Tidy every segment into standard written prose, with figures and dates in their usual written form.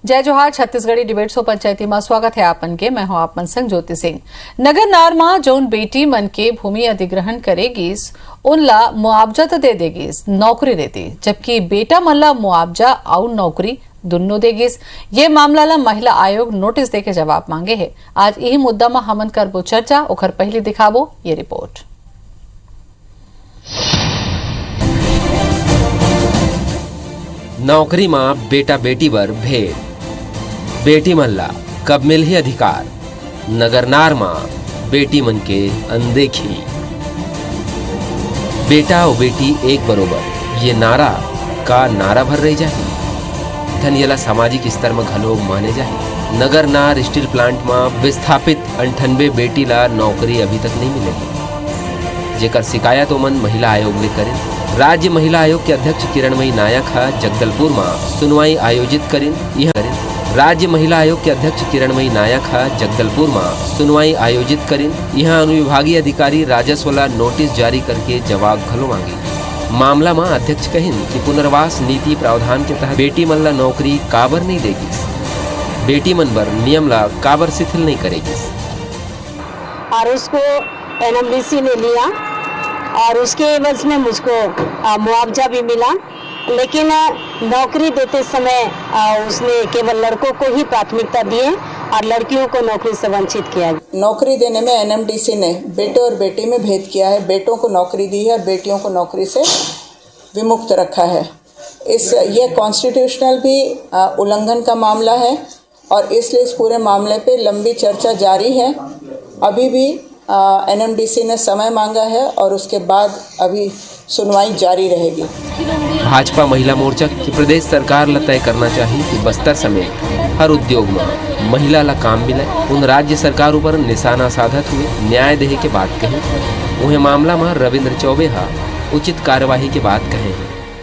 जय जोहार Chhattisgarhi debate show पंचायती में स्वागत है आपन के। मैं हूं आपन संग ज्योति सिंह। नगर नार में जौन बेटी मन के भूमि अधिग्रहण करेगी उनला मुआवजा तो दे देगी, नौकरी देती, जबकि बेटा मन ला मुआवजा और नौकरी दोनों देगिस। ये मामला ला महिला आयोग नोटिस देके जवाब मांगे है। आज यही मुद्दा में हमन करबो चर्चा। ओखर पहले दिखाबो ये रिपोर्ट। नौकरी में बेटा बेटी बर भेद, बेटी मन ला कब मिलही अधिकार, नगरनार में बेटी मन के अनदेखी। बेटा और बेटी एक बरोबर ये नारा का नारा भर रही जाए धन येला सामाजिक स्तर में घलो माने जाए। नगरनार स्टील प्लांट में विस्थापित 98 बेटी ला नौकरी अभी तक नहीं मिले, जेकर शिकायत ओमन महिला आयोग ले करें। राज्य महिला आयोग के अध्यक्ष किरणमयी नायक जगदलपुर में सुनवाई आयोजित करें। राज्य महिला आयोग के अध्यक्ष किरणमयी नायक जगदलपुर में सुनवाई आयोजित करें। यहाँ अनुविभागीय अधिकारी राजस्व ला नोटिस जारी करके जवाब घलो मांगी। मामला में अध्यक्ष कहिन कि पुनर्वास नीति प्रावधान के तहत बेटी मन ला नौकरी काबर नहीं देगी, बेटी मन बर नियम ला काबर शिथिल नहीं करेगी। और उसको एनएमडीसी ने लिया और उसके एवज में मुझको मुआवजा भी मिला, लेकिन नौकरी देते समय उसने केवल लड़कों को ही प्राथमिकता दिए और लड़कियों को नौकरी से वंचित किया। नौकरी देने में एनएमडीसी ने बेटे और बेटी में भेद किया है। बेटों को नौकरी दी है और बेटियों को नौकरी से विमुक्त रखा है। ये कॉन्स्टिट्यूशनल भी उल्लंघन का मामला है और इसलिए इस पूरे मामले पे लंबी चर्चा जारी है। अभी भी एनएमडीसी ने समय मांगा है और उसके बाद अभी सुनवाई जारी रहेगी। भाजपा महिला मोर्चा की प्रदेश सरकार ला तय करना चाहिए कि बस्तर समेत हर उद्योग में महिला ला काम मिले। उन राज्य सरकार ऊपर निशाना साधत हुए न्याय देहे के बात कहे। उन्हें मामला में रविंद्र चौबे उचित कार्यवाही की बात कहे।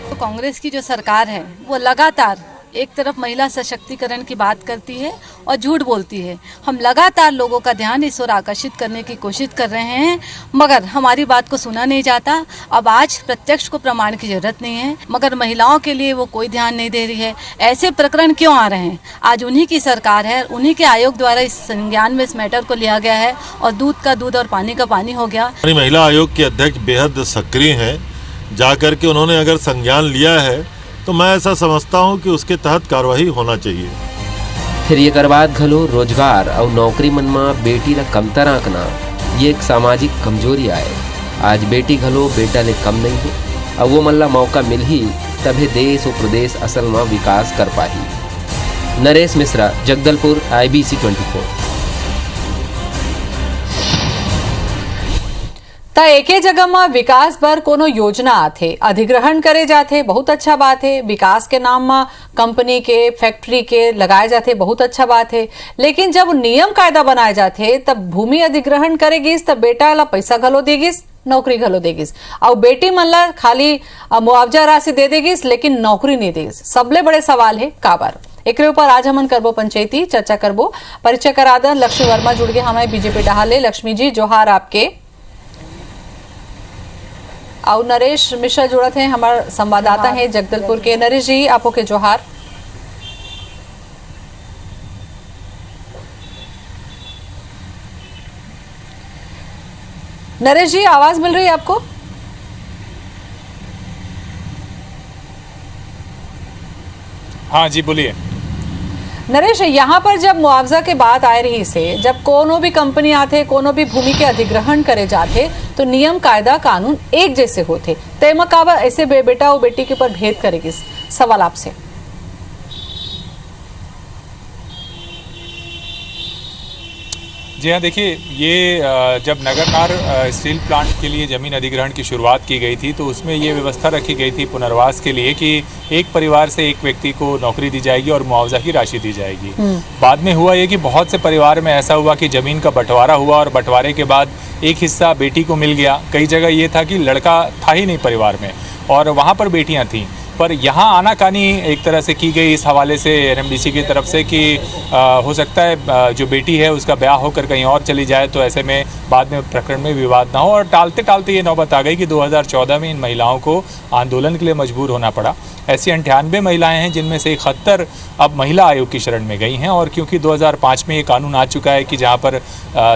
तो कांग्रेस की जो सरकार है वो लगातार एक तरफ महिला सशक्तिकरण की बात करती है और झूठ बोलती है। हम लगातार लोगों का ध्यान इस ओर आकर्षित करने की कोशिश कर रहे हैं, मगर हमारी बात को सुना नहीं जाता। अब आज प्रत्यक्ष को प्रमाण की जरूरत नहीं है, मगर महिलाओं के लिए वो कोई ध्यान नहीं दे रही है। ऐसे प्रकरण क्यों आ रहे हैं? आज उन्हीं की सरकार है, उन्हीं के आयोग द्वारा इस संज्ञान में इस मैटर को लिया गया है और दूध का दूध और पानी का पानी हो गया। महिला आयोग के अध्यक्ष बेहद सक्रिय है, जाकर के उन्होंने अगर संज्ञान लिया है तो मैं ऐसा समझता हूं कि उसके तहत कार्रवाई होना चाहिए। फिर ये कर बात घलो रोजगार और नौकरी मन में बेटी ला कमतर आंकना ये एक सामाजिक कमजोरी आए। आज बेटी घलो बेटा ले कम नहीं है और वो मन ला मौका मिल ही तभी देश और प्रदेश असल में विकास कर पाही। नरेश मिश्रा, जगदलपुर, IBC 24। ता एके जगह में विकास बर कोनो योजना आथे, अधिग्रहण करे जाथे, बहुत अच्छा बात है। विकास के नाम में कंपनी के फैक्ट्री के लगाए जाथे, बहुत अच्छा बात है। लेकिन जब नियम कायदा बनाए जाथे तब भूमि अधिग्रहण करेगिस तब बेटा ला पैसा घलो देगिस, नौकरी घलो देगिस और बेटी मन ला खाली मुआवजा राशि दे देगिस लेकिन नौकरी नहीं देगिस। सबले बड़े सवाल है काबर। एक ऊपर आज हमन करबो पंचायती चर्चा करबो। परिचय करा दन, लक्ष्मी वर्मा जुड़ गए हमारे बीजेपी डहाले। लक्ष्मी जी जोहार आपके। और नरेश मिश्रा जुड़त हैं, हमारे संवाददाता हैं जगदलपुर के। नरेश जी आपो के जोहार। नरेश जी आवाज मिल रही है आपको? हाँ जी बोलिए। नरेश, यहाँ पर जब मुआवजा के बात आ रही से, जब कोनो भी कंपनी आते, कोनो भी भूमि के अधिग्रहण करे जाते तो नियम कायदा कानून एक जैसे होते, तेमा काबर ऐसे बेटा और बेटी के ऊपर भेद करेगी? सवाल आपसे। जी हाँ, देखिए ये जब नगरनार स्टील प्लांट के लिए ज़मीन अधिग्रहण की शुरुआत की गई थी तो उसमें ये व्यवस्था रखी गई थी पुनर्वास के लिए कि एक परिवार से एक व्यक्ति को नौकरी दी जाएगी और मुआवजा की राशि दी जाएगी। बाद में हुआ ये कि बहुत से परिवार में ऐसा हुआ कि ज़मीन का बंटवारा हुआ और बंटवारे के बाद एक हिस्सा बेटी को मिल गया। कई जगह ये था कि लड़का था ही नहीं परिवार में और वहाँ पर बेटियाँ थीं, पर यहाँ आनाकानी एक तरह से की गई इस हवाले से एनएमडीसी की तरफ से कि हो सकता है जो बेटी है उसका ब्याह होकर कहीं और चली जाए, तो ऐसे में बाद में प्रकरण में विवाद ना हो। और टालते टालते ये नौबत आ गई कि 2014 में इन महिलाओं को आंदोलन के लिए मजबूर होना पड़ा ऐसी 98 महिलाएं हैं जिनमें से 71 अब महिला आयोग की शरण में गई हैं। और क्योंकि 2005 में ये कानून आ चुका है कि जहाँ पर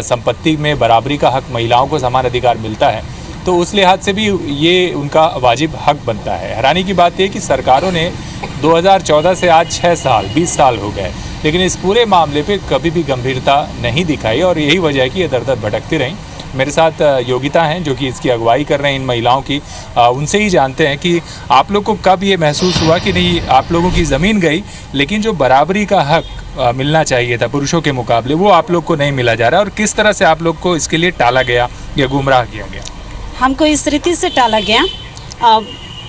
संपत्ति में बराबरी का हक महिलाओं को समान अधिकार मिलता है, तो उस लिहाज से भी ये उनका वाजिब हक बनता है। हैरानी की बात यह कि सरकारों ने 2014 से आज 6 साल 20 साल हो गए, लेकिन इस पूरे मामले पे कभी भी गंभीरता नहीं दिखाई और यही वजह है कि ये दर दर भटकती रहीं। मेरे साथ योगिता हैं जो कि इसकी अगुवाई कर रहे हैं इन महिलाओं की। उनसे ही जानते हैं कि आप लोग को कब ये महसूस हुआ कि नहीं, आप लोगों की ज़मीन गई लेकिन जो बराबरी का हक मिलना चाहिए था पुरुषों के मुकाबले, वो आप लोग को नहीं मिला जा रहा, और किस तरह से आप लोग को इसके लिए टाला गया या गुमराह किया गया? हमको इस रीति से टाला गया।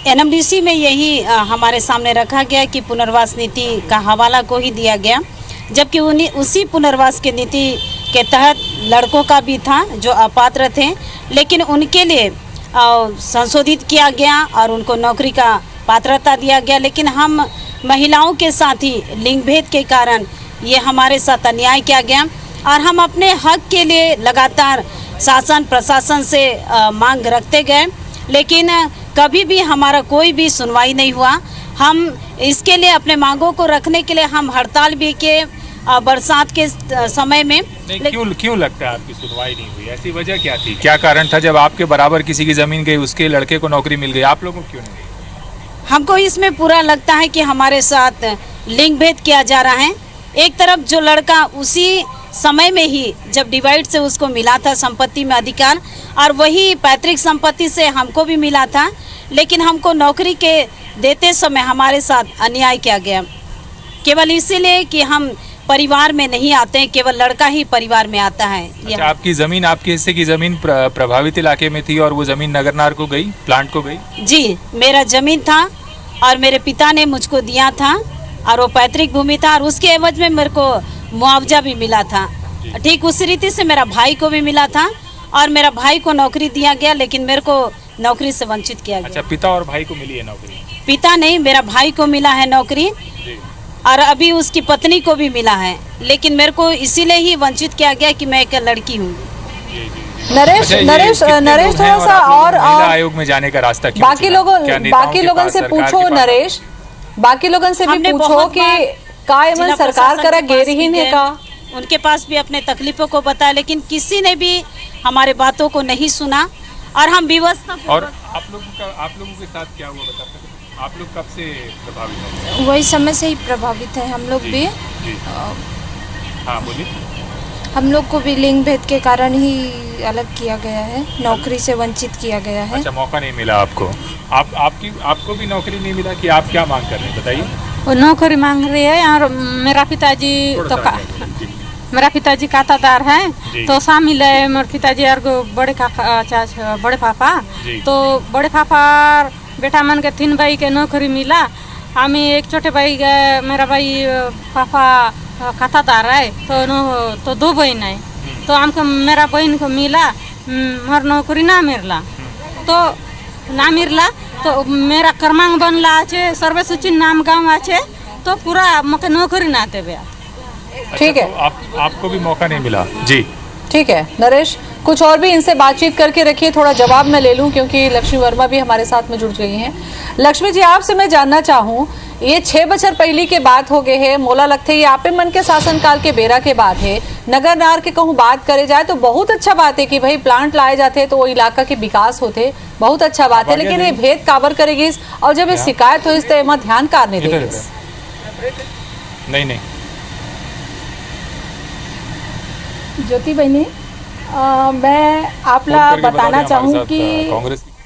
एनएमडीसी में यही हमारे सामने रखा गया कि पुनर्वास नीति का हवाला को ही दिया गया, जबकि उसी पुनर्वास की नीति के तहत लड़कों का भी था जो अपात्र थे, लेकिन उनके लिए संशोधित किया गया और उनको नौकरी का पात्रता दिया गया। लेकिन हम महिलाओं के साथ ही लिंग भेद के कारण ये हमारे साथ अन्याय किया गया और हम अपने हक के लिए लगातार शासन प्रशासन से मांग रखते गए, लेकिन कभी भी हमारा कोई भी सुनवाई नहीं हुआ। हम इसके लिए अपने मांगों को रखने के लिए हम हड़ताल भी किए बरसात के समय में। क्यों लगता है आपकी सुनवाई नहीं हुई? ऐसी वजह क्या थी? क्या कारण था? जब आपके बराबर किसी की ज़मीन गई, उसके लड़के को नौकरी मिल गई, आप लोगों को क्यों नहीं? हमको इसमें पूरा लगता है कि हमारे साथ लिंग भेद किया जा रहा है। एक तरफ जो लड़का उसी समय में ही जब डिवाइड से उसको मिला था संपत्ति में अधिकार, और वही पैतृक संपत्ति से हमको भी मिला था, लेकिन हमको नौकरी के देते समय हमारे साथ अन्याय किया गया, केवल इसीलिए कि हम परिवार में नहीं आते हैं, केवल लड़का ही परिवार में आता है। अच्छा, आपकी ज़मीन, आपके हिस्से की ज़मीन प्रभावित इलाके में थी और वो ज़मीन नगरनार को गई, प्लांट को गई? जी, मेरा ज़मीन था और मेरे पिता ने मुझको दिया था और वो पैतृक भूमि था और उसके एवज में मेरे को मुआवजा भी मिला था। ठीक उसी रीति से मेरा भाई को भी मिला था और मेरा भाई को नौकरी दिया गया, लेकिन मेरे को नौकरी से वंचित किया गया। अच्छा, पिता और भाई को मिली है नौकरी? पिता नहीं, मेरा भाई को मिला है नौकरी और अभी उसकी पत्नी को भी मिला है, लेकिन मेरे को इसीलिए ही वंचित किया गया कि मैं एक लड़की हूँ। नरेश थोड़ा सा और आयोग में जाने का रास्ता क्यों? बाकी लोगों से पूछो नरेश, बाकी लोगों से भी पूछो कि का सरकार करा गेरहीन है का? उनके पास भी अपने तकलीफों को बताया, लेकिन किसी ने भी हमारे बातों को नहीं सुना और हम विवश। और आप लोगों के साथ क्या हुआ बता सकते? आप लोग कब से प्रभावित हैं? वही समय से ही प्रभावित है हम लोग भी। हाँ बोलिए। हम लोग को भी लिंग भेद के कारण ही अलग किया गया है, नौकरी से वंचित किया गया है। अच्छा, मौका नहीं मिला आपको? आपको भी नौकरी नहीं मिला कि आप क्या मांग कर रहे हैं बताइए? वो नौकरी मांग रही है और मेरा पिताजी मेरा पिताजी खातादार है, तो शामिल है मेरे पिताजी और बड़े पापा, तो बड़े पापा बेटा मन के 3 भाई के नौकरी मिला। हमें एक छोटे भाई मेरा भाई पापा खातादार है, तो 2 बहन है, तो हमको मेरा बहन को मिला, मोर नौकरी ना मिला, तो मेरा क्रमांक बनला आछे, सर्वे सूची नाम गाँव आछे, तो पूरा मके नौकरी ना देवे। ठीक है, तो आपको भी मौका नहीं मिला? जी ठीक है नरेश, कुछ और भी इनसे बातचीत करके रखिए, थोड़ा जवाब मैं ले लूं क्योंकि लक्ष्मी वर्मा भी हमारे साथ में जुड़ गई हैं। लक्ष्मी जी, आपसे मैं जानना चाहूं, ये 6 बछर पहली के बात हो गए है, मोला लगते ये आपे मन के शासनकाल के बेरा के बात है। नगर नार के कहूँ बात करे जाए तो बहुत अच्छा बात है कि भाई प्लांट लाए जाते तो वो इलाका के विकास होते, बहुत अच्छा बात है, लेकिन ये भेद काबर करेगी और जब ये शिकायत हो तो ध्यान कार नहीं देगी? नहीं ज्योति बहनी, मैं आपला बताना चाहूँ कि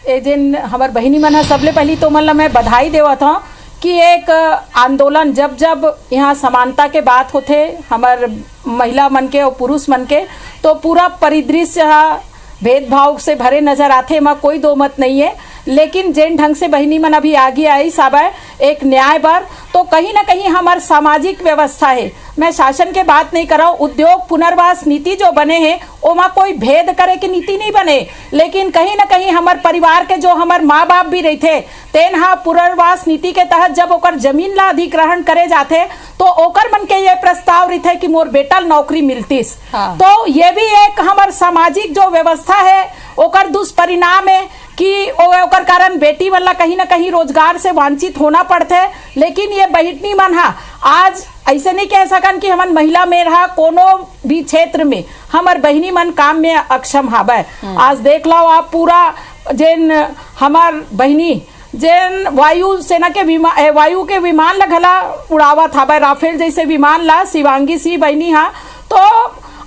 ए जिन हमार बहनी मन है, सबले पहली तो मतलब मैं बधाई देवत हूँ कि एक आंदोलन जब यहाँ समानता के बात होते हमार महिला मन के और पुरुष मन के, तो पूरा परिदृश्य भेदभाव से भरे नजर आते, में कोई दो मत नहीं है। लेकिन जिन ढंग से बहनी मन अभी आगे आई सब है एक न्याय पर, तो कहीं ना कहीं हमार सामाजिक व्यवस्था है, मैं शासन के बात नहीं कर रहा हूँ, उद्योग पुनर्वास नीति जो बने हैं ओमा कोई भेद करे की नीति नहीं बने, लेकिन कहीं ना कहीं हमार परिवार के जो हमार माँ बाप भी रहते तेन हा पुनर्वास नीति के तहत जब ओकर जमीन ला अधिग्रहण करे जाते तो ओकर मन के ये प्रस्ताव रहते कि मोर बेटा नौकरी मिलतीस। हाँ। तो ये भी एक हमार सामाजिक जो व्यवस्था है ओकर दुष्परिणाम है कि ओकर कारण बेटी वाला कहीं ना कहीं रोजगार से वंचित होना पड़ते। लेकिन ये बहिनी मन हा आज ऐसे नहीं कह सकन कि हमन महिला में रहा कोनो भी क्षेत्र में हमार बहिनी मन काम में अक्षम हावे। आज देख लो आप पूरा जेन हमार बहिनी जेन वायु सेना के वायु के विमान ला घला उड़ावा था, राफेल जैसे विमान ला शिवांगी सी बहनी हा। तो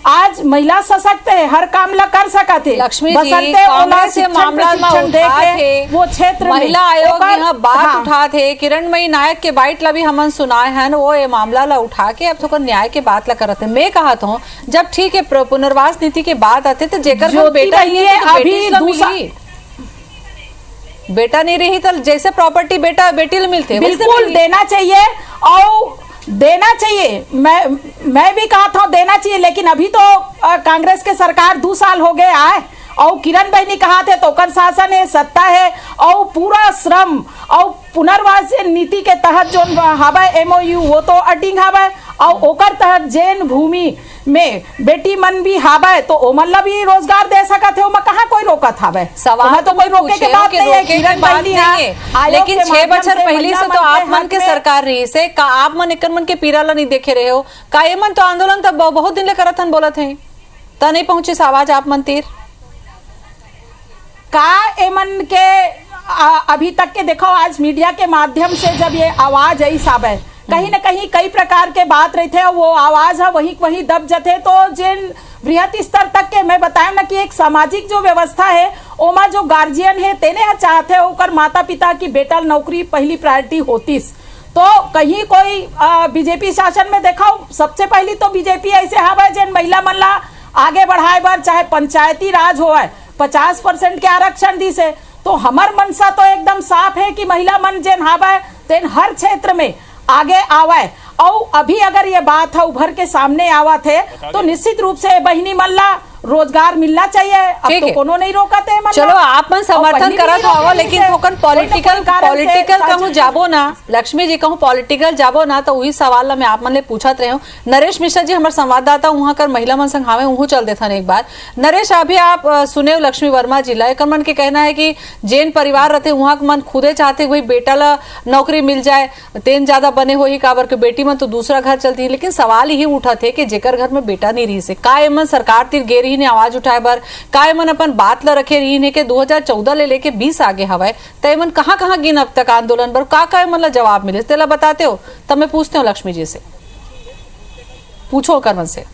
आज महिला सशक्त है, हर काम ला कर सकत है। लक्ष्मी जी, कांग्रेस के मामला में उठाए वो क्षेत्र महिला आयोग यहाँ बात उठा थे, किरणमयी नायक के बाइट ला भी हमन सुनाए हैं, वो ये मामला ला उठा के अब तो न्याय के बात ला करत है। मैं कहा था जब ठीक है पुनर्वास नीति के बाद आते तो जेकर बेटा अभी बेटा नहीं रही तो जैसे प्रॉपर्टी बेटा बेटी ले मिलते बिल्कुल देना चाहिए और देना चाहिए। मैं भी कहा था देना चाहिए, लेकिन अभी तो कांग्रेस के सरकार 2 साल हो गए आए और किरण बहनी कहा थे तो कर शासन है, सत्ता है और पूरा श्रम और पुनर्वास नीति के तहत जो हवा MOU वो तो अटिंग हवा और ओकर तहत जैन भूमि में बेटी मन भी हावे तो ओमन ला भी रोजगार दे सकत है। ओमा कहाँ कोई रोकत हावे? सवाल तो कोई रोके के बात नहीं है, किरण बहनी है। लेकिन 6 बछर पहले से तो आप मन के सरकार रही से का आप मन एक मन के पीरा ला नहीं देखे रहे हो का? ये मन तो आंदोलन तो बहुत दिन ले करत हन बोलत है ता नहीं पहुंचे आवाज आप मन तीर का एमन के अभी तक के देखो आज मीडिया के माध्यम से जब ये आवाज आई साब है कहीं ना कहीं कई प्रकार के बात रहे थे, वो आवाज है वही दब जाते। तो जिन बृहत स्तर तक के मैं बताया ना कि एक सामाजिक जो व्यवस्था है ओमा जो गार्जियन है तेने चाहते होकर माता पिता की बेटा नौकरी पहली प्रायोरिटी होतीस। तो कहीं कोई बीजेपी शासन में देखो सबसे पहली तो बीजेपी ऐसे हवा जिन महिला मन ला आगे बढ़ाए बार चाहे पंचायती राज हो 50% के आरक्षण दी से। तो हमार मनसा तो एकदम साफ है कि महिला मन जेन हावे तेन हर क्षेत्र में आगे आवे और अभी अगर ये बात है उभर के सामने आवा थे तो निश्चित रूप से बहिनी मल्ला रोजगार मिलना चाहिए। अब तो कोनो नहीं रोकते। चलो आप मन समर्थन करत हो लेकिन थोकन पॉलिटिकल कहूं जाबो ना लक्ष्मी जी कहूं पॉलिटिकल जाबो ना तो वही सवाल ला मैं आप मन ले पूछत रहे हूं। नरेश मिश्रा जी हमारे संवाददाता वहां कर महिला मन संघ हावे वहां चल देथन एक बार। नरेश अभी आप सुने लक्ष्मी वर्मा जी ला एक मन के कहना है कि जैन परिवार रहते वहां मन खुदे चाहते वही बेटा ला नौकरी मिल जाए तेन ज्यादा बने हो ही काबर के बेटी मन तो दूसरा घर चलती है। लेकिन सवाल यही उठा थे कि जेकर घर में बेटा नहीं रही से का एमन सरकार तीर गे ने आवाज उठाए बर का मन अपन बात ला रखे रही ने के 2014 ले लेके 20 आगे हवाए तो मन कहाँ गिन अब तक आंदोलन बर का मन ला जवाब मिले तेला बताते हो तब मैं पूछते हूँ लक्ष्मी जी से पूछो कर मन से।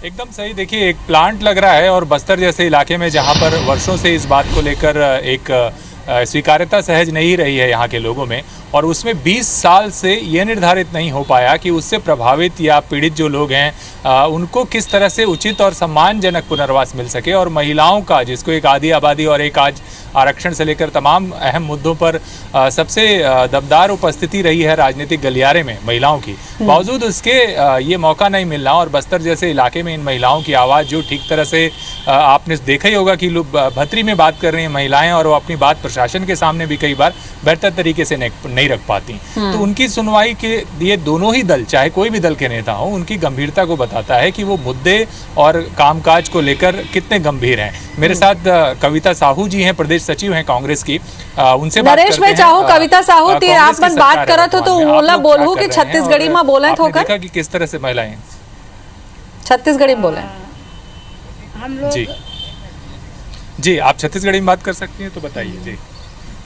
एकदम सही। देखिए एक प्लांट लग रहा है और बस्तर जैसे इलाके में जहां पर वर्षों से इस बात को लेकर एक स्वीकार्यता सहज नहीं रही है यहाँ के लोगों में और उसमें 20 साल से ये निर्धारित नहीं हो पाया कि उससे प्रभावित या पीड़ित जो लोग हैं उनको किस तरह से उचित और सम्मानजनक पुनर्वास मिल सके। और महिलाओं का जिसको एक आधी आबादी और एक आज आरक्षण से लेकर तमाम अहम मुद्दों पर सबसे दमदार उपस्थिति रही है राजनीतिक गलियारे में महिलाओं की, बावजूद उसके ये मौका नहीं मिलना। और बस्तर जैसे इलाके में इन महिलाओं की आवाज़ जो ठीक तरह से आपने देखा ही होगा कि लोग भतरी में बात कर रही हैं महिलाएं और वो अपनी बात प्रशासन के सामने भी कई बार बेहतर तरीके से नहीं रख पाती। तो उनकी सुनवाई के लिए दोनों ही दल चाहे कोई भी दल के नेता हो उनकी गंभीरता को बताता है कि वो मुद्दे और कामकाज को लेकर कितने गंभीर हैं। मेरे साथ कविता साहू जी हैं, प्रदेश सचिव हैं कांग्रेस की, उनसे बात करते हैं। मैं चाहूँ कविता साहू तीर आप मन बात करत हो तो ओला बोलू कि छत्तीसगढ़ी में बोले तो देखा कि किस तरह से महिलाएं छत्तीसगढ़ी में बोले। हम लोग जी आप छत्तीसगढ़ी में बात कर सकती हैं तो बताइए जी,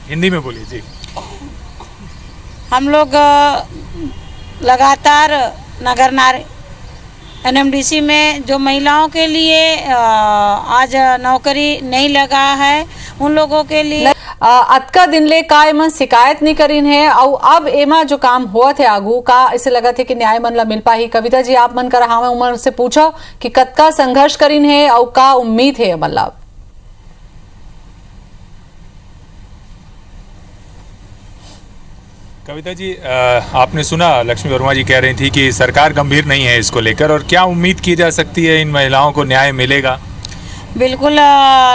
हिंदी में बोलिए जी। हम लोग लगातार नगर नार NMDC में जो महिलाओं के लिए आज नौकरी नहीं लगा है उन लोगों के लिए अतका दिन ले का एमन शिकायत नहीं करीन है और अब एमा जो काम हुआ थे आगू का इसे लगा थे कि न्याय मन ला मिल पाही। कविता जी आप मन कर रहा उमर से पूछो कि कतका संघर्ष करीन है और का उम्मीद है मतलब। कविता जी आपने सुना लक्ष्मी वर्मा जी कह रही थी कि सरकार गंभीर नहीं है इसको लेकर और क्या उम्मीद की जा सकती है इन महिलाओं को न्याय मिलेगा? बिल्कुल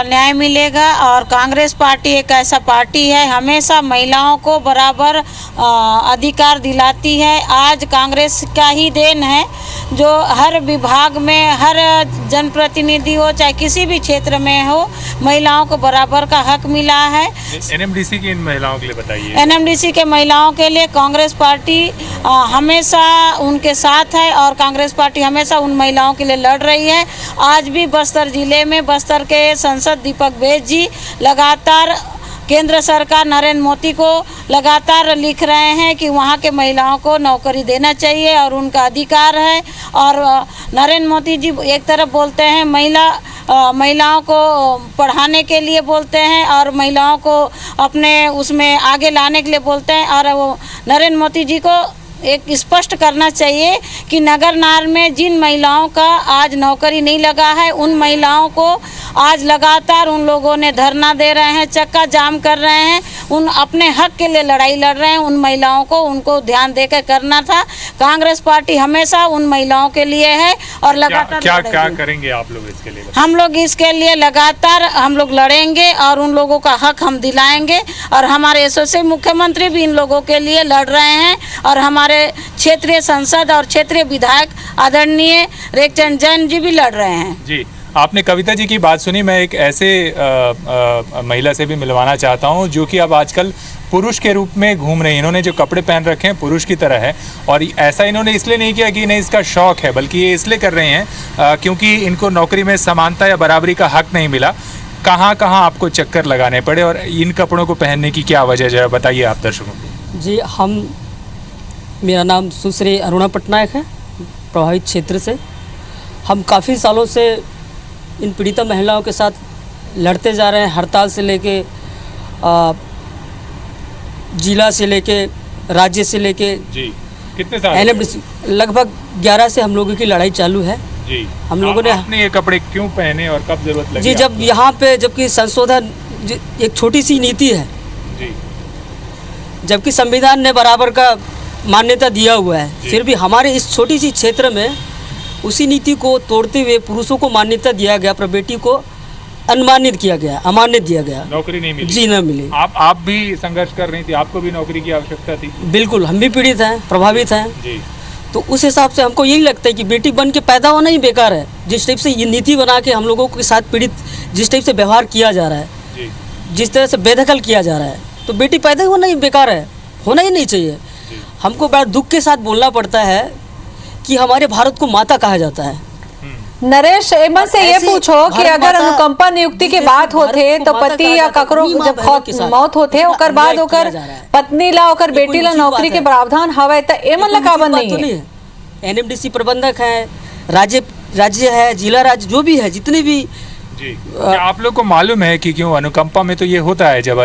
न्याय मिलेगा। और कांग्रेस पार्टी एक ऐसा पार्टी है हमेशा महिलाओं को बराबर अधिकार दिलाती है। आज कांग्रेस का ही देन है जो हर विभाग में, हर जनप्रतिनिधि हो चाहे किसी भी क्षेत्र में हो, महिलाओं को बराबर का हक मिला है। एनएमडीसी की इन महिलाओं के लिए बताइए। एनएमडीसी के महिलाओं के लिए कांग्रेस पार्टी हमेशा उनके साथ है और कांग्रेस पार्टी हमेशा उन महिलाओं के लिए लड़ रही है। आज भी बस्तर जिले में बस्तर के सांसद दीपक बैज जी लगातार केंद्र सरकार नरेंद्र मोदी को लगातार लिख रहे हैं कि वहाँ के महिलाओं को नौकरी देना चाहिए और उनका अधिकार है। और नरेंद्र मोदी जी एक तरफ बोलते हैं महिलाओं को पढ़ाने के लिए बोलते हैं और महिलाओं को अपने उसमें आगे लाने के लिए बोलते हैं। और वो नरेंद्र मोदी जी को एक स्पष्ट करना चाहिए कि नगर नार में जिन महिलाओं का आज नौकरी नहीं लगा है उन महिलाओं को आज लगातार उन लोगों ने धरना दे रहे हैं, चक्का जाम कर रहे हैं, उन अपने हक के लिए लड़ाई लड़ रहे हैं। उन महिलाओं को उनको ध्यान देकर करना था। कांग्रेस पार्टी हमेशा उन महिलाओं के लिए है और लगातार क्या करेंगे आप लोग इसके लिए? हम लोग इसके लिए लगातार हम लोग लड़ेंगे और उन लोगों का हक हम दिलाएंगे। और हमारे यशस्वी मुख्यमंत्री भी इन लोगों के लिए लड़ रहे हैं और हमारे क्षेत्रीय सांसद और क्षेत्रीय विधायक आदरणीय रेखचंद जैन जी भी लड़ रहे हैं। जी, आपने कविता जी की बात सुनी। मैं एक ऐसे महिला से भी मिलवाना चाहता हूं जो कि अब आजकल पुरुष के रूप में घूम रही है। इन्होंने जो कपड़े पहन रखे हैं पुरुष की तरह है और ऐसा इन्होंने इसलिए नहीं किया कि इन्हें इसका शौक है, बल्कि ये इसलिए कर रहे हैं क्योंकि इनको नौकरी में समानता या बराबरी का हक नहीं मिला। कहाँ कहाँ आपको चक्कर लगाने पड़े और इन कपड़ों को पहनने की क्या वजह है, बताइए आप दर्शकों को। जी, मेरा नाम सुश्री अरुणा पटनायक है, प्रभावित क्षेत्र से। हम काफ़ी सालों से इन पीड़िता महिलाओं के साथ लड़ते जा रहे हैं, हड़ताल से लेके जिला से लेके राज्य से लेके। जी, कितने साल? लगभग 11 से हम लोगों की लड़ाई चालू है। जी, हम लोगों ने आपने ये कपड़े क्यों पहने और कब जरूरत लगी? जी, जब यहाँ पे जबकि संशोधन एक छोटी सी नीति है जी, जबकि संविधान ने बराबर का मान्यता दिया हुआ है, फिर भी हमारे इस छोटी सी क्षेत्र में उसी नीति को तोड़ते हुए पुरुषों को मान्यता दिया गया पर बेटी को अनुमानित किया गया, अमान्य दिया गया। नौकरी नहीं मिली? जी, न मिली। आप भी संघर्ष कर रही थी, आपको भी नौकरी की आवश्यकता थी? बिल्कुल, हम भी पीड़ित हैं, प्रभावित हैं जी। तो उस हिसाब से हमको यही लगता है कि बेटी बन के पैदा होना ही बेकार है। जिस टाइप से ये नीति बना के हम लोगों के साथ पीड़ित जिस टाइप से व्यवहार किया जा रहा है जी, जिस तरह से बेदखल किया जा रहा है, तो बेटी पैदा होना ही बेकार है, होना ही नहीं चाहिए। हमको बड़ा दुख के साथ बोलना पड़ता है कि हमारे भारत को माता कहा जाता है। नरेश, एमन से ये पूछो कि अगर अनुकंपा नियुक्ति के बात होते तो पति या ककरो जब मौत होते ओकर बाद ओकर पत्नी ला ओकर बेटी ला नौकरी के प्रावधान हवे त एमन ला काबन नहीं है? एनएमडीसी प्रबंधक है, राज्य है, जिला राज्य जो भी है, जितने भी। जी, क्या आप लोग को मालूम है कि क्यों अनुकंपा में तो ये होता है जब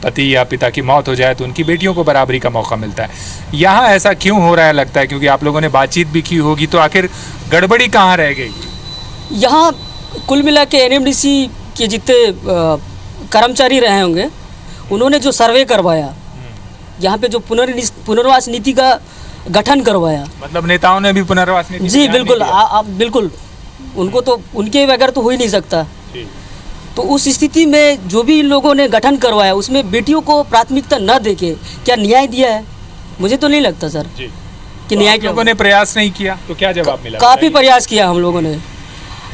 पति या पिता की मौत हो जाए तो उनकी बेटियों को बराबरी का मौका मिलता है। यहाँ ऐसा क्यों हो रहा है लगता है? क्योंकि आप लोगों ने बातचीत भी की होगी, तो आखिर गड़बड़ी कहाँ रह गई? यहाँ कुल मिला के एनएमडीसी के जितने कर्मचारी रहे होंगे उन्होंने जो सर्वे करवाया, यहाँ पे जो पुनर्वास नीति का गठन करवाया, मतलब नेताओं ने भी पुनर्वास नीति? जी बिल्कुल, आप बिल्कुल, उनको तो उनके बगैर तो हो ही नहीं सकता। तो उस स्थिति में जो भी इन लोगों ने गठन करवाया उसमें बेटियों को प्राथमिकता न देके क्या न्याय दिया है? मुझे तो नहीं लगता सर कि न्याय। आप लोगों ने प्रयास नहीं किया तो क्या जवाब मिला? काफ़ी प्रयास किया हम लोगों ने।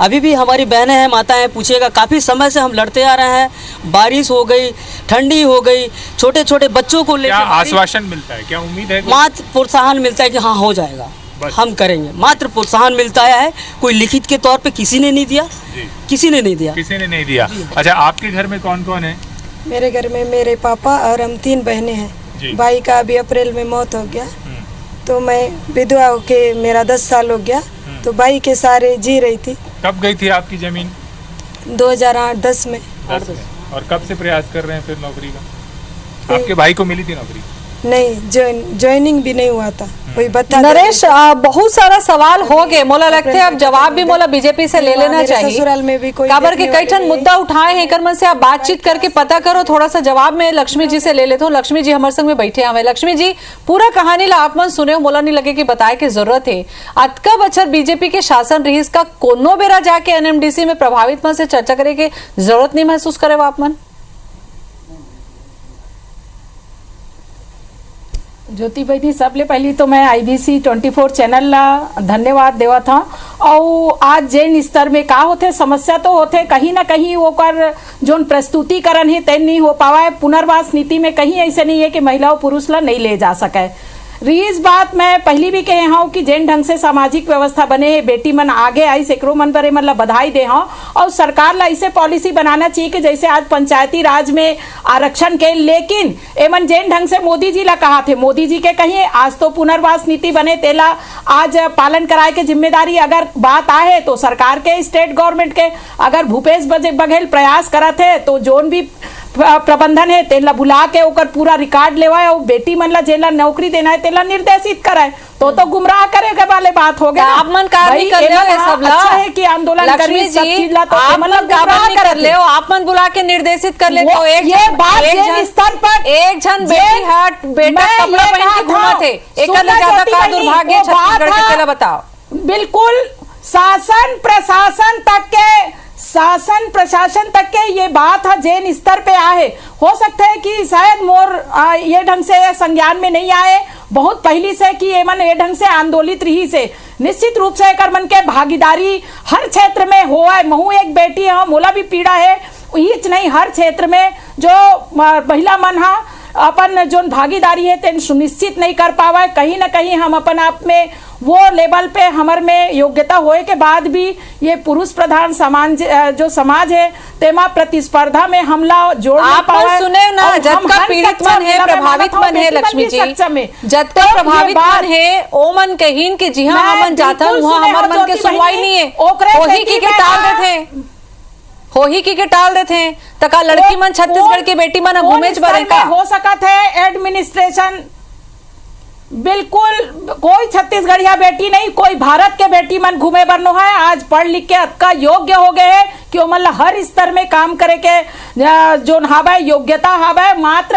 अभी भी हमारी बहनें हैं, माताएं हैं, पूछिएगा, काफ़ी समय से हम लड़ते आ रहे हैं। बारिश हो गई, ठंडी हो गई, छोटे छोटे बच्चों को लेकर आश्वासन मिलता है, क्या उम्मीद है? मात्र प्रोत्साहन मिलता है कि हाँ हो जाएगा, हम करेंगे, मात्र प्रोत्साहन मिलता है। कोई लिखित के तौर पे किसी ने नहीं दिया, किसी ने नहीं दिया। अच्छा, आपके घर में कौन कौन है? मेरे घर में मेरे पापा और हम 3 बहनें हैं। भाई का अभी अप्रैल में मौत हो गया, तो मैं विधवा होके मेरा 10 साल हो गया, तो भाई के सारे जी रही थी। कब गई थी आपकी जमीन? 2008-10 में। और कब से प्रयास कर रहे हैं फिर नौकरी का? आपके भाई को मिली थी नौकरी? नहीं ज्वाइनिंग भी नहीं हुआ था, कोई बता। नरेश, बहुत सारा सवाल हो गए, मोला लगते हैं अब जवाब भी मोला बीजेपी से ले लेना चाहिए। ससुराल में भी कोई काबर के कई ठन मुद्दा उठाए हैं, कर मन से आप बातचीत करके पता करो, थोड़ा सा जवाब में लक्ष्मी जी से ले लेता हूँ। लक्ष्मी जी हमारे संग में बैठे हमें। लक्ष्मी जी, पूरा कहानी ला आप मन सुने, मोला नहीं लगे कि बताए की जरूरत है। अतका बछर बीजेपी के शासन रही, इसका कोनो बेरा जाके एनएमडीसी में प्रभावित मन से चर्चा करे के जरूरत नहीं महसूस करे आप मन? ज्योति बहनी, सबले पहली तो मैं IBC 24 चैनल ला धन्यवाद देवा था। और आज जेन स्तर में का होते समस्या तो होते, कहीं ना कहीं ओकर जोन प्रस्तुतिकरण है तेन नहीं हो पावा है। पुनर्वास नीति में कहीं ऐसे नहीं है कि महिला और पुरुष ला नहीं ले जा सके। रीस बात मैं पहली भी कहे हूँ कि जेन ढंग से सामाजिक व्यवस्था बने है, बेटी मन आगे आई, सैकड़ों मन बरे मतलब बधाई दे हूँ। और सरकार ला ऐसे पॉलिसी बनाना चाहिए कि जैसे आज पंचायती राज में आरक्षण के, लेकिन एमन जेन ढंग से मोदी जी ला कहा थे, मोदी जी के कहिए आज तो पुनर्वास नीति बने तेला आज पालन कराए के जिम्मेदारी अगर बात आए तो सरकार के, स्टेट गवर्नमेंट के। अगर भूपेश बघेल प्रयास करत है तो जोन भी प्रबंधन है तेला बुला के ओकर पूरा रिकॉर्ड लेवाए और बेटी मन ला जेला नौकरी देना है तेला निर्देशित कराए, तो गुमराह करे वाले बात हो गया। आप मन कार्य कर ले सब ला, अच्छा है कि आंदोलन लक्ष्मी जी आप मन कार्य कर ले, आप मन बुला के निर्देशित कर ले। तो ये बात जेन स्तर पर एक जन बेटी हाट बेटा कपड़ा पहन के घूमा थे, एक ज्यादा का दुर्भाग्य छत्तीसगढ़ के तेला बताओ। बिल्कुल शासन प्रशासन तक के ये बात है जेन स्तर पे आए। हो सकता है कि शायद मोर ये ढंग से संज्ञान में नहीं आए बहुत पहली से कि ये मन ये ढंग से आंदोलित रही से। निश्चित रूप से कर मन के भागीदारी हर क्षेत्र में हो है। महू एक बेटी है, मोला भी पीड़ा है, हीच नहीं हर क्षेत्र में जो महिला मन है अपन जो भागीदारी है तेन सुनिश्चित नहीं कर पावा है। कहीं ना कहीं हम अपन आप में वो लेवल पे हमार में योग्यता होए के बाद भी ये पुरुष प्रधान समाज जो समाज है तेमा प्रतिस्पर्धा में हमला जोड़ आप सुने ना, जतका पीड़ित मन है प्रभावित मन है लक्ष्मी जी, जतका प्रभावित मन है ओ मन कहीन के जी हाँ हमन जाता वहाँ हमार मन के सुनवाई नहीं है, वही की के टाल देते हैं, होही की के टाल देते हैं। तका लड़की मन छत्तीसगढ़ की बेटी मन घूमेज बरे का हो सकत है एडमिनिस्ट्रेशन। बिल्कुल कोई छत्तीसगढ़िया बेटी नहीं, कोई भारत के बेटी मन घूमे बरनो है। आज पढ़ लिख के अतका योग्य हो गए है कि मतलब हर स्तर में काम करे के जो हावे योग्यता हावे, मात्र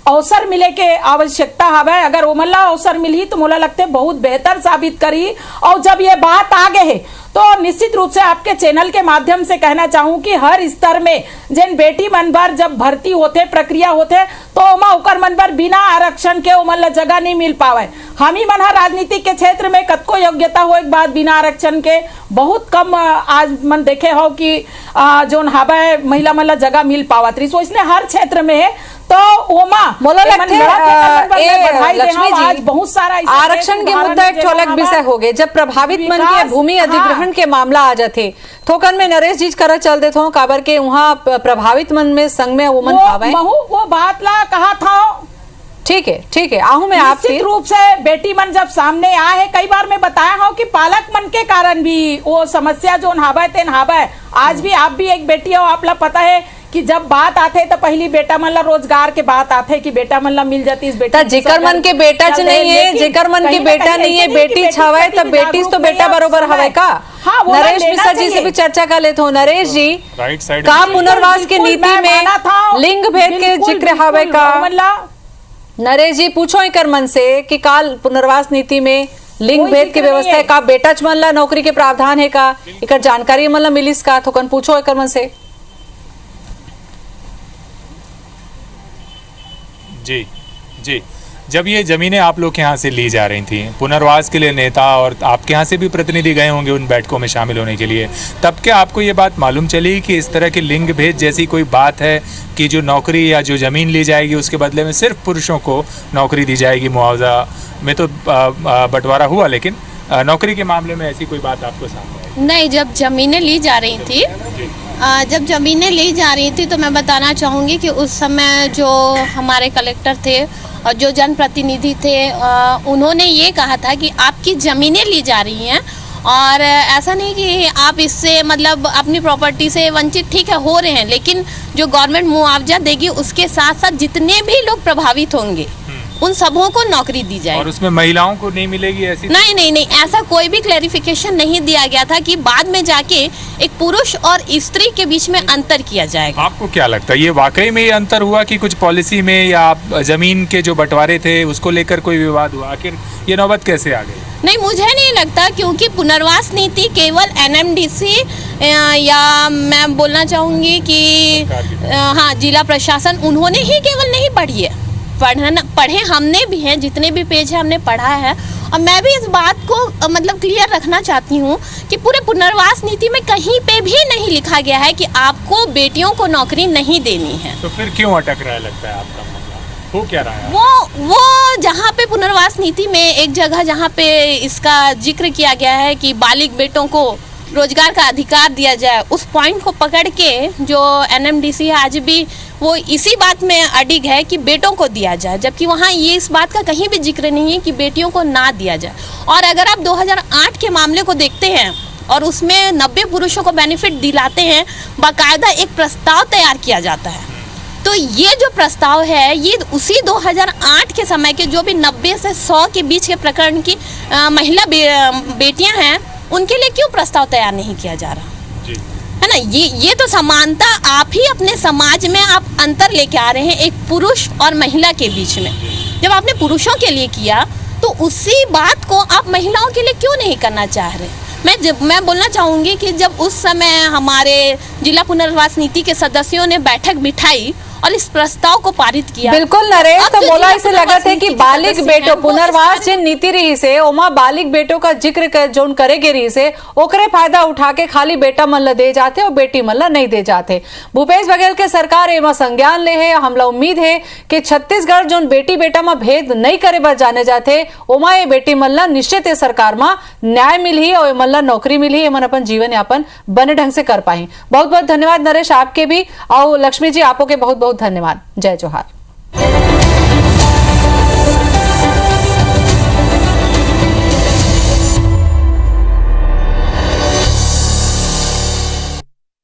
अवसर मिले के आवश्यकता हावे। अगर ओमला अवसर मिली तो मोला लगते बहुत बेहतर साबित करी। और जब ये बात आगे है तो निश्चित रूप से आपके चैनल के माध्यम से कहना चाहूं कि हर स्तर में जिन बेटी मन पर जब भर्ती होते प्रक्रिया होते तो ओमा उकर मन पर बिना आरक्षण के ओमन जगह नहीं मिल पावे। हम ही मन राजनीतिक के क्षेत्र में कतको योग्यता हो एक बात बिना आरक्षण के बहुत कम आज मन देखे हो कि जो हावे महिला मन जगह मिल पावत रही। इसने हर क्षेत्र में है तो ओमा मोला लगते लक्ष्मी जी आज बहुत सारा आरक्षण के मुद्दा एक अलग विषय हो गए। जब प्रभावित मन के भूमि अधिग्रहण के मामला आ जाते थोकन में नरेश जी करा चल देते हो काबर के वहाँ प्रभावित मन में संग में वोमन वो बात ला कहा था। ठीक है आहू मैं आप निश्चित रूप से बेटी मन जब सामने आए है, कई बार मैं बताया हूँ कि पालक मन के कारण भी वो समस्या जो हावे तेन हावे। आज भी आप भी एक बेटी हो, आप ला पता है कि जब बात आते तो पहली बेटा मन ला रोजगार के बात आते कि बेटा मन ला मिल जाती इस बेटा जेकर मन के बेटा च नहीं है, जेकर मन के बेटा नहीं है, बेटी छावे तब बेटी तो बेटा बरोबर हवे का। हाँ, नरेश मिश्रा जी से भी चर्चा कर लेते हो। नरेश जी का पुनर्वास की नीति में लिंग भेद के जिक्र हवे का? नरेश जी पूछो एकर मन से कि काल पुनर्वास नीति में लिंग भेद की व्यवस्था है का? बेटा च मन ला नौकरी के प्रावधान है का? एकर जानकारी मन ला मिलिस का? थोकन पूछो एकर मन से। जी जब ये जमीनें आप लोग के यहाँ से ली जा रही थी पुनर्वास के लिए नेता और आपके यहाँ से भी प्रतिनिधि गए होंगे उन बैठकों में शामिल होने के लिए, तब क्या आपको ये बात मालूम चली कि इस तरह के लिंग भेद जैसी कोई बात है कि जो नौकरी या जो ज़मीन ली जाएगी उसके बदले में सिर्फ पुरुषों को नौकरी दी जाएगी? मुआवजा में तो बंटवारा हुआ, लेकिन नौकरी के मामले में ऐसी कोई बात आपको सामने आई? नहीं, जब ज़मीनें ली जा रही थी तो मैं बताना चाहूँगी कि उस समय जो हमारे कलेक्टर थे और जो जनप्रतिनिधि थे उन्होंने ये कहा था कि आपकी ज़मीनें ली जा रही हैं और ऐसा नहीं कि आप इससे मतलब अपनी प्रॉपर्टी से वंचित ठीक है हो रहे हैं, लेकिन जो गवर्नमेंट मुआवजा देगी उसके साथ साथ जितने भी लोग प्रभावित होंगे उन सबों को नौकरी दी जाए। और उसमें महिलाओं को नहीं मिलेगी ऐसी? नहीं, ऐसा कोई भी क्लैरिफिकेशन नहीं दिया गया था कि बाद में जाके एक पुरुष और स्त्री के बीच में अंतर किया जाएगा। आपको क्या लगता है, ये वाकई में ये अंतर हुआ कि कुछ पॉलिसी में या जमीन के जो बंटवारे थे उसको लेकर कोई विवाद हुआ? आखिर ये नौबत कैसे आ गई? नहीं, मुझे नहीं लगता, क्योंकि पुनर्वास नीति केवल एनएमडीसी या मैं बोलना चाहूँगी कि हाँ, जिला प्रशासन उन्होंने ही केवल नहीं पढ़ी है, पढ़े हमने भी हैं, जितने भी पेज है हमने पढ़ा है। और मैं भी इस बात को मतलब क्लियर रखना चाहती हूँ कि पूरे पुनर्वास नीति में कहीं पे भी नहीं लिखा गया है कि आपको बेटियों को नौकरी नहीं देनी है। तो फिर क्यों अटक रहा है, लगता है आपका मामला हो क्या रहा है? वो जहाँ पे पुनर्वास नीति में एक जगह जहाँ पे इसका जिक्र किया गया है कि बालिग बेटों को रोजगार का अधिकार दिया जाए, उस पॉइंट को पकड़ के जो एनएमडीसी है आज भी वो इसी बात में अडिग है कि बेटों को दिया जाए, जबकि वहाँ ये इस बात का कहीं भी जिक्र नहीं है कि बेटियों को ना दिया जाए। और अगर आप 2008 के मामले को देखते हैं और उसमें 90 पुरुषों को बेनिफिट दिलाते हैं, बाकायदा एक प्रस्ताव तैयार किया जाता है। तो ये जो प्रस्ताव है ये उसी 2008 के समय के जो भी 90 से 100 के बीच के प्रकरण की महिला बेटियां हैं, उनके लिए क्यों प्रस्ताव तैयार नहीं किया जा रहा है ना? ये तो समानता आप ही अपने समाज में आप अंतर लेके आ रहे हैं एक पुरुष और महिला के बीच में। जब आपने पुरुषों के लिए किया तो उसी बात को आप महिलाओं के लिए क्यों नहीं करना चाह रहे? मैं बोलना चाहूँगी कि जब उस समय हमारे जिला पुनर्वास नीति के सदस्यों ने बैठक बिठाई और इस प्रस्ताव को पारित किया, बिल्कुल नरेश, तो बोला इसे लगा थे कि बालिग बेटो पुनर्वास जिन नीति रही से ओमा बालिग बेटों का जिक्र कर जोन करेगे रही से ओकरे फायदा उठा के खाली बेटा मन ला दे जाते और बेटी मन ला नहीं दे जाते। भूपेश बघेल के सरकार एमा संज्ञान ले है। हमला उम्मीद है कि छत्तीसगढ़ जोन बेटी बेटा में भेद नहीं करे बर जाने जाते ओमा ये बेटी मन ला निश्चित ये सरकार में न्याय मिली और मन ला नौकरी मिली, मन अपन जीवन यापन बने ढंग से कर पाई। बहुत बहुत धन्यवाद नरेश आपके भी, और लक्ष्मी जी आपो के बहुत बहुत धन्यवाद। जय जोहार।